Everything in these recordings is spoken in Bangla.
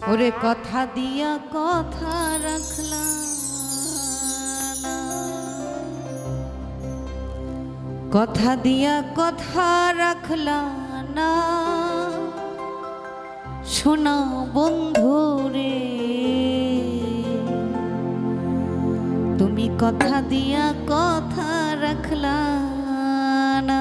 ওরে কথা দিয়া কথা রাখলা না, কথা দিয়া কথা রাখলা না, শোনা বন্ধু রে তুমি কথা দিয়া কথা রাখলা না।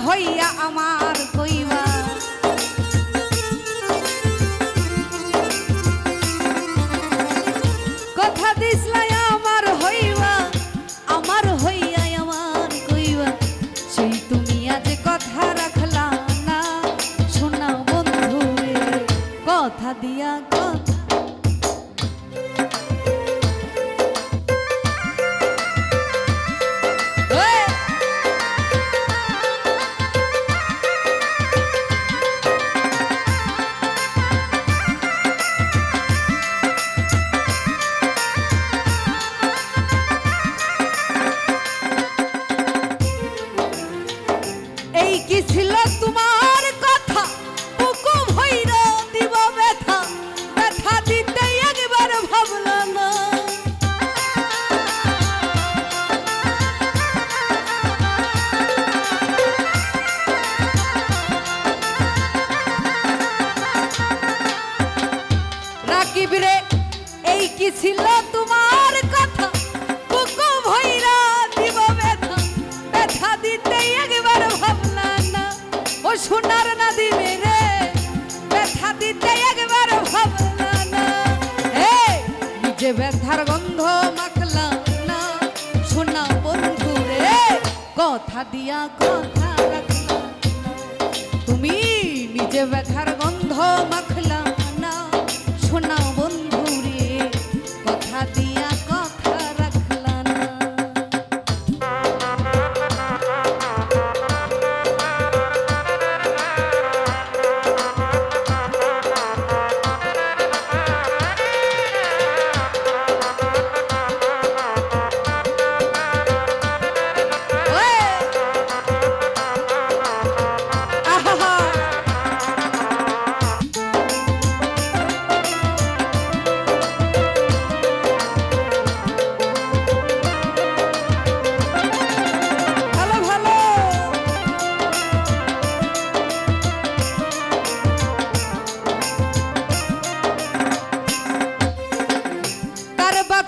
হইয়া আমার কইবা কথা দিছলাই আমার হইবা, আমার হইয়া আমার কইবা, সেই তুমি আজ কথা রাখলা না, শোনা বন্ধু রে কথা দিয়া কথা। কি ছিল তোমার কথা বুকু ভইরা দিব ব্যথা, ব্যথা দিতে একবার ভাবলা না, রাকিব রে এই কি ছিল তোমার কথা বুকু ভইরা দিব ব্যথা, ব্যথা দিতে একবার ভাবলা না, ও সোনার নদী মেরে ব্যথা দিতে একবার ভাবলা না, নিজে ব্যথার গন্ধ মাখলা না, শোনা বন্ধু রে কথা দিয়া কথা রাখলা, তুমি নিজে ব্যথার গন্ধ মাখলা না, শোনা বন্ধু রে কথা দিয়া কথা রাখলা না।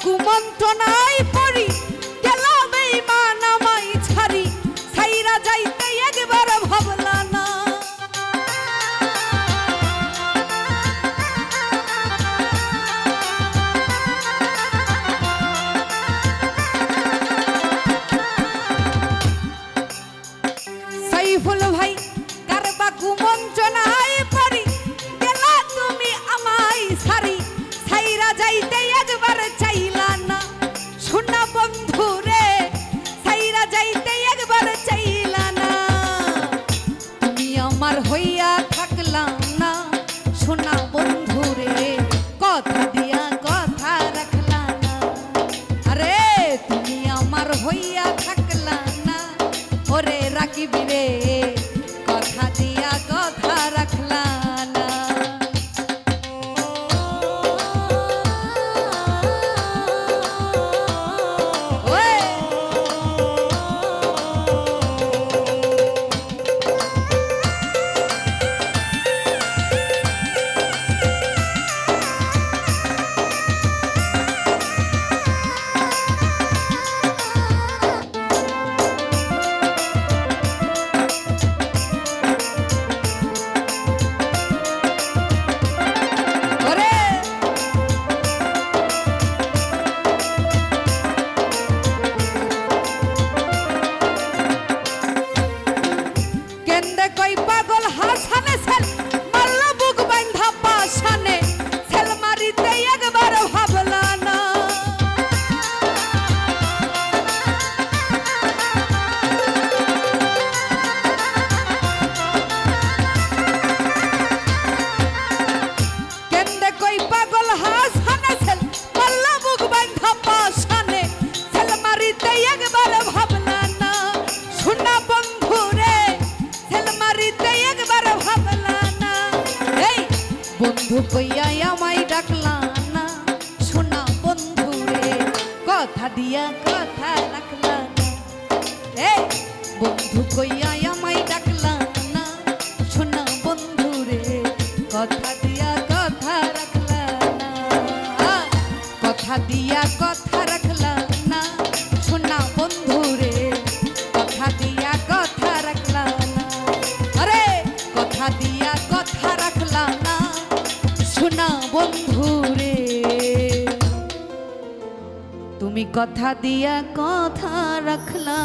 কুমন্ত্রণায় পড়ি গেলাম এই মানামাই ছাড়ি, ছাইরা যাইতে একবার ভাবলা না, সাইফুল ভাই কারবা কুমন্ত্রণায় পড়ি গেলা তুমি আমায় ছাড়ি, ছাইরা যাইতে একবার চাইলা না, শোনা বন্ধু রে ছাইরা যাইতে একবার চাইলা না, তুমি আমার হইয়া থাকলা না, শোনা বন্ধু রে কথা দিয়া কথা রাখলা না, আরে তুমি আমার হইয়া থাকলা না, ওরে রাকিব রে কথা দিয়া কথা রাখলা না। বন্ধু কইয়া আমায় ডাকলা না শোনা বন্ধু রে কথা দিয়া কথা রাখলা না এই বন্ধু কইয়া আমায় ডাকলা না শোনা বন্ধু রে কথা দিয়া কথা রাখলা না কথা দিয়া কথা রাখলা না শোনা বন্ধু রে কথা দিয়া কথা রাখলা না আরে কথা দিয়া কথা রাখলা না শোনা বন্ধু রে তুমি কথা দিয়া কথা রাখলা।